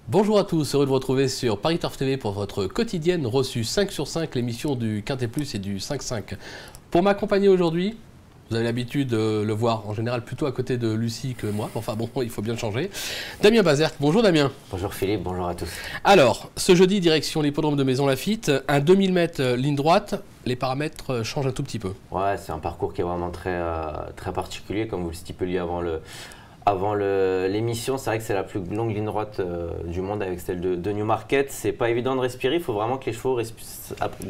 Bonjour à tous, heureux de vous retrouver sur Paris Turf TV pour votre quotidienne reçue 5 sur 5, l'émission du Quintet Plus et du 5-5. Pour m'accompagner aujourd'hui, vous avez l'habitude de le voir en général plutôt à côté de Lucie que moi, enfin bon, il faut bien le changer. Damien Bazerque, bonjour Damien. Bonjour Philippe, bonjour à tous. Alors, ce jeudi, direction l'hippodrome de Maison Lafitte, un 2000 mètres ligne droite, les paramètres changent un tout petit peu. Ouais, c'est un parcours qui est vraiment très particulier, comme vous le stipeliez avant l'émission. C'est vrai que c'est la plus longue ligne droite du monde avec celle de Newmarket. C'est pas évident de respirer, il faut vraiment que les chevaux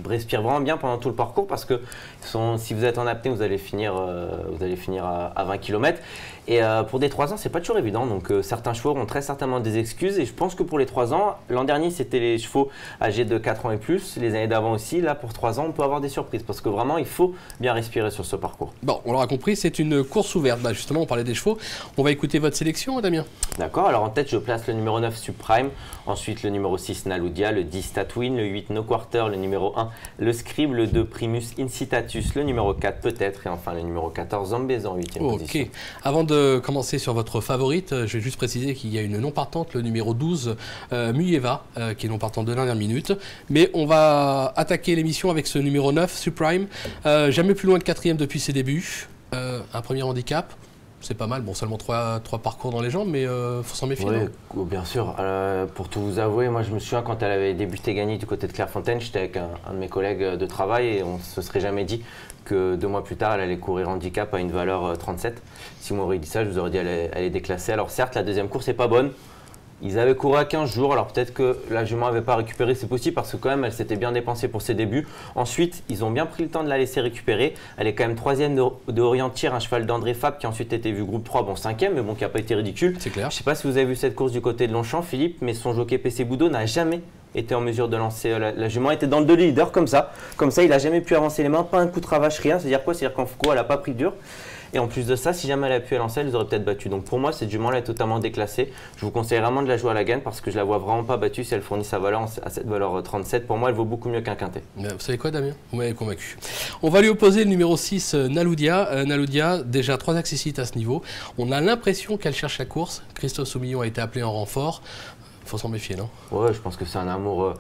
respirent vraiment bien pendant tout le parcours parce que si vous êtes en apnée, vous allez finir à 20 km. Et pour des 3 ans, c'est pas toujours évident. Donc certains chevaux auront très certainement des excuses. Et je pense que pour les 3 ans, l'an dernier, c'était les chevaux âgés de 4 ans et plus. Les années d'avant aussi. Là, pour 3 ans, on peut avoir des surprises parce que vraiment, il faut bien respirer sur ce parcours. Bon, on l'aura compris, c'est une course ouverte. Bah, justement, on parlait des chevaux. On va écouter votre sélection, Damien. D'accord. Alors en tête, je place le numéro 9, Subprime. Ensuite, le numéro 6, Naludia. Le 10, Tatooine. Le 8, No Quarter. Le numéro 1, le Scribe. Le 2, Primus Incitatus. Le numéro 4, peut-être. Et enfin, le numéro 14, Zambézan en 8e position. Ok. Avant de commencer sur votre favorite, je vais juste préciser qu'il y a une non partante, le numéro 12, Muyeva, qui est non partante de dernière minute. Mais on va attaquer l'émission avec ce numéro 9, Subprime. Jamais plus loin de 4e depuis ses débuts. Un premier handicap. C'est pas mal, bon seulement 3 parcours dans les jambes, mais faut s'en méfier. Oui, bien sûr. Pour tout vous avouer, moi je me souviens quand elle avait débuté gagner du côté de Clairefontaine, j'étais avec un de mes collègues de travail et on ne se serait jamais dit que 2 mois plus tard elle allait courir handicap à une valeur 37. Si vous m'auriez dit ça, je vous aurais dit elle est déclassée. Alors certes, la deuxième course n'est pas bonne. Ils avaient couru à 15 jours, alors peut-être que la jument n'avait pas récupéré, c'est possible parce que quand même elle s'était bien dépensée pour ses débuts. Ensuite, ils ont bien pris le temps de la laisser récupérer. Elle est quand même 3e de Orientier, un cheval d'André Fab qui a ensuite été vu groupe 3, bon 5e, mais bon qui n'a pas été ridicule. C'est clair. Je ne sais pas si vous avez vu cette course du côté de Longchamp, Philippe, mais son jockey PC Boudot n'a jamais été en mesure de lancer. La jument était dans le 2 leader comme ça. Comme ça, il n'a jamais pu avancer les mains, pas un coup de cravache, rien. C'est-à-dire quoi? C'est-à-dire qu'en Foucault, elle n'a pas pris dur. Et en plus de ça, si jamais elle a pu lancer, elle les aurait peut-être battu. Donc pour moi, cette jument-là est totalement déclassée. Je vous conseille vraiment de la jouer à la gagne parce que je la vois vraiment pas battue si elle fournit sa valeur à cette valeur 37. Pour moi, elle vaut beaucoup mieux qu'un quintet. Vous savez quoi, Damien? Vous m'avez convaincu. On va lui opposer le numéro 6, Naludia. Naludia, déjà 3 accessites à ce niveau. On a l'impression qu'elle cherche la course. Christophe Soumillon a été appelé en renfort. Il faut s'en méfier, non? Ouais, je pense que c'est un amour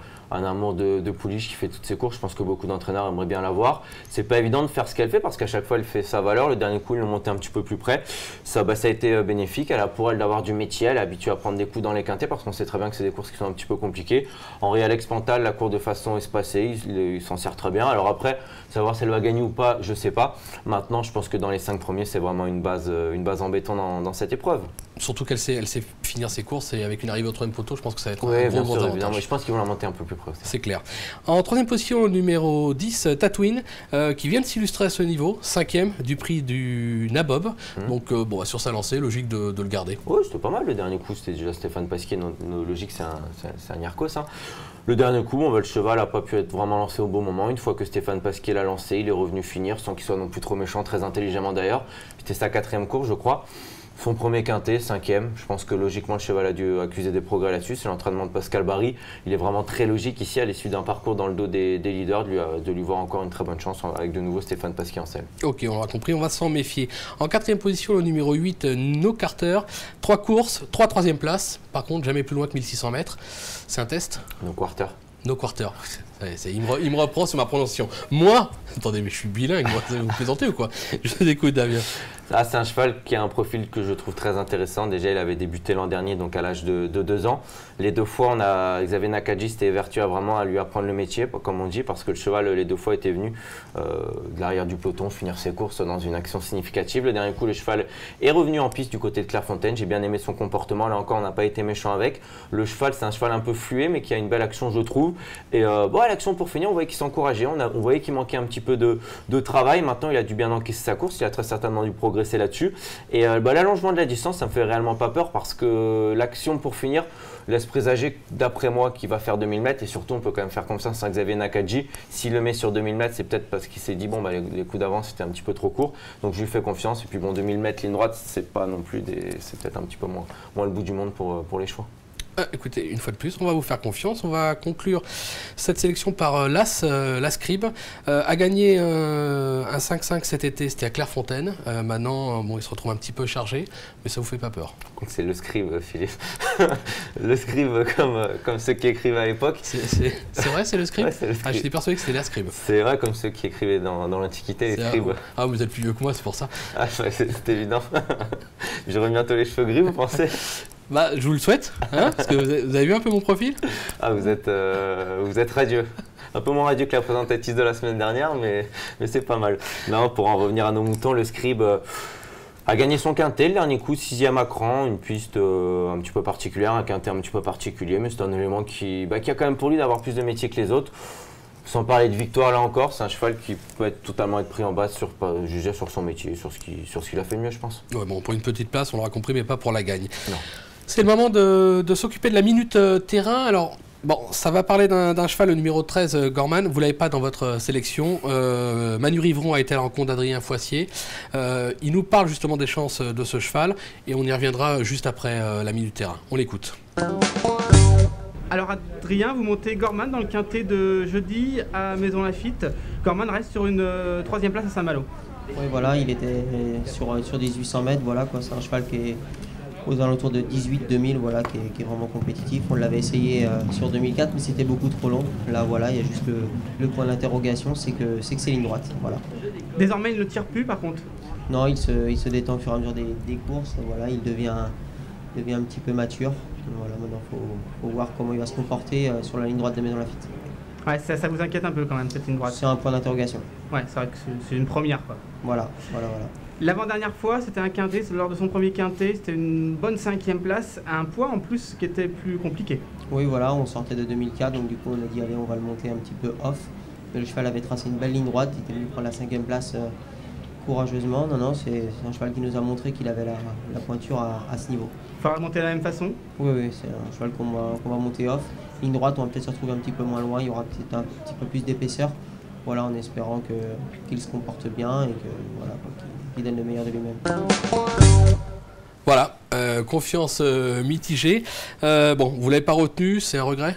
de pouliche qui fait toutes ses courses. Je pense que beaucoup d'entraîneurs aimeraient bien l'avoir. C'est pas évident de faire ce qu'elle fait parce qu'à chaque fois elle fait sa valeur. Le dernier coup, ils l'ont monté un petit peu plus près. Ça a été bénéfique. Elle a pour elle d'avoir du métier. Elle est habituée à prendre des coups dans les quintets parce qu'on sait très bien que c'est des courses qui sont un petit peu compliquées. Henri Alex Pantal, la court de façon espacée, il s'en sert très bien. Alors après, savoir si elle va gagner ou pas, je sais pas. Maintenant, je pense que dans les 5 premiers, c'est vraiment une base en béton dans cette épreuve. Surtout qu'elle sait finir ses courses et avec une arrivée au 3e poteau, je pense que ça va être un gros avantage. Mais je pense qu'ils vont la monter un peu plus près. C'est clair. En 3e position, le numéro 10, Tatooine, qui vient de s'illustrer à ce niveau, 5e du prix du Nabob. Donc sur sa lancée, logique de le garder. Oui, c'était pas mal. Le dernier coup, c'était déjà Stéphane Pasquier. Logique, c'est un Yarkos. Le dernier coup, le cheval n'a pas pu être vraiment lancé au bon moment. Une fois que Stéphane Pasquier l'a lancé, il est revenu finir sans qu'il soit non plus trop méchant, très intelligemment d'ailleurs. C'était sa 4e course, je crois. Son premier quintet, 5e. Je pense que logiquement le cheval a dû accuser des progrès là-dessus. C'est l'entraînement de Pascal Barry. Il est vraiment très logique ici à l'issue d'un parcours dans le dos des leaders de lui voir encore une très bonne chance avec de nouveau Stéphane Pasquier en selle. Ok, on l'a compris, on va s'en méfier. En 4e position, le numéro 8, No Carter. 3 courses, 3 3e places. Par contre, jamais plus loin que 1600 mètres. C'est un test? No Quarter. No Quarter. Il me reprend sur ma prononciation. Moi, attendez, mais je suis bilingue, moi, vous plaisantez ou quoi? Je vous écoute, Damien. C'est un cheval qui a un profil que je trouve très intéressant. Déjà, il avait débuté l'an dernier, donc à l'âge de 2 ans. Les 2 fois, Xavier Nakadji s'était évertué vraiment à lui apprendre le métier, comme on dit, parce que le cheval, les 2 fois, était venu de l'arrière du peloton finir ses courses dans une action significative. Le dernier coup, le cheval est revenu en piste du côté de Clairefontaine. J'ai bien aimé son comportement. Là encore, on n'a pas été méchant avec. Le cheval, c'est un cheval un peu fluet, mais qui a une belle action, je trouve. Et l'action pour finir, on voyait qu'il s'encourageait. On voyait qu'il manquait un petit peu de travail. Maintenant, il a dû bien encaisser sa course. Il a très certainement dû progresser là-dessus. Et l'allongement de la distance, ça me fait réellement pas peur parce que l'action pour finir laisse présager, d'après moi, qu'il va faire 2000 mètres. Et surtout, on peut quand même faire confiance à Xavier Nakadji. S'il le met sur 2000 mètres, c'est peut-être parce qu'il s'est dit, bon, les coups d'avance, c'était un petit peu trop court. Donc, je lui fais confiance. Et puis, bon, 2000 mètres ligne droite, c'est pas non plus c'est peut-être un petit peu moins le bout du monde pour les chevaux. Écoutez, une fois de plus, on va vous faire confiance. On va conclure cette sélection par l'As Scribe. A gagné un 5-5 cet été, c'était à Clairefontaine. Maintenant, bon, il se retrouve un petit peu chargé, mais ça vous fait pas peur? C'est le Scribe, Philippe. Le Scribe comme ceux qui écrivaient à l'époque. C'est vrai, c'est le Scribe? Ouais, c'est le Scribe. J'étais persuadé que c'était la Scribe. C'est vrai, comme ceux qui écrivaient dans l'Antiquité, les scribes. Ah, vous êtes plus vieux que moi, c'est pour ça. Ah, ouais, c'est évident. J'aurai bientôt les cheveux gris, vous pensez? Bah, je vous le souhaite, hein, parce que vous avez vu un peu mon profil? Ah, vous êtes radieux. Un peu moins radieux que la présentatrice de la semaine dernière, mais c'est pas mal. Non, pour en revenir à nos moutons, le Scribe a gagné son quintet, le dernier coup, 6e à cran, une piste un petit peu particulière, un quintet un petit peu particulier, mais c'est un élément qui a quand même pour lui d'avoir plus de métier que les autres. Sans parler de victoire là encore, c'est un cheval qui peut totalement être pris en base jugé sur son métier, sur ce qu'il a fait de mieux, je pense. Ouais, bon, pour une petite place, on l'aura compris, mais pas pour la gagne. Non. C'est le moment de s'occuper de la minute terrain. Alors, bon, ça va parler d'un cheval, le numéro 13, Gorman. Vous ne l'avez pas dans votre sélection. Manu Rivron a été à la rencontre d'Adrien Foissier. Il nous parle justement des chances de ce cheval et on y reviendra juste après la minute terrain. On l'écoute. Alors Adrien, vous montez Gorman dans le quintet de jeudi à Maison Lafitte. Gorman reste sur une 3e place à Saint-Malo. Oui, voilà, il était sur des 800 mètres, voilà, quoi. C'est un cheval qui est aux alentours de 18-2000, voilà, qui est vraiment compétitif. On l'avait essayé sur 2004, mais c'était beaucoup trop long. Là, voilà, il y a juste le point d'interrogation, c'est que c'est ligne droite, voilà. Désormais, il ne tire plus, par contre. Non, il se détend au fur et à mesure des courses, voilà, il devient un petit peu mature. Voilà, maintenant, faut voir comment il va se comporter sur la ligne droite de Maison Lafitte. Ouais, ça vous inquiète un peu quand même, cette ligne droite. C'est un point d'interrogation. Ouais, c'est vrai que c'est une première, quoi. Voilà. L'avant-dernière fois, c'était un quintet, lors de son premier quintet, c'était une bonne 5e place, à un poids en plus qui était plus compliqué. Oui, voilà, on sortait de 2004, donc du coup on a dit allez, on va le monter un petit peu off. Mais le cheval avait tracé une belle ligne droite, il était venu prendre la 5e place courageusement. Non, c'est un cheval qui nous a montré qu'il avait la pointure à ce niveau. Il faudra monter de la même façon? Oui, c'est un cheval qu'on va monter off. Ligne droite, on va peut-être se retrouver un petit peu moins loin, il y aura peut-être un petit peu plus d'épaisseur. Voilà, en espérant qu'il se comporte bien et qu'il donne le meilleur de lui-même. Voilà, confiance mitigée. Bon, vous ne l'avez pas retenu, c'est un regret?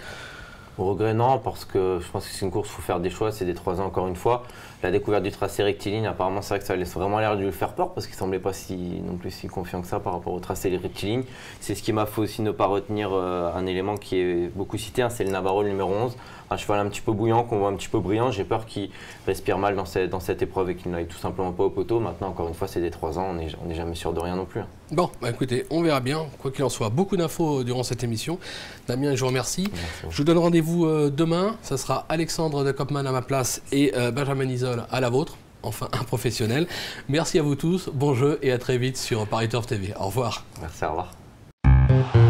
Au regret, non, parce que je pense que c'est une course, il faut faire des choix, c'est des 3 ans encore une fois. La découverte du tracé rectiligne, apparemment, c'est vrai que ça laisse vraiment l'air de lui faire peur parce qu'il ne semblait pas non plus si confiant que ça par rapport au tracé rectiligne. C'est ce qui m'a fait aussi ne pas retenir un élément qui est beaucoup cité, hein, c'est le Navarro, le numéro 11. Un cheval un petit peu bouillant, qu'on voit un petit peu brillant. J'ai peur qu'il respire mal dans cette épreuve et qu'il n'aille tout simplement pas au poteau. Maintenant, encore une fois, c'est des 3 ans, on n'est jamais sûr de rien non plus. Bon, bah écoutez, on verra bien. Quoi qu'il en soit, beaucoup d'infos durant cette émission. Damien, je vous remercie. Merci. Je vous donne rendez-vous demain. Ça sera Alexandre de Kopman à ma place et Benjamin Isol à la vôtre. Enfin, un professionnel. Merci à vous tous. Bon jeu et à très vite sur Paris Turf TV. Au revoir. Merci, au revoir.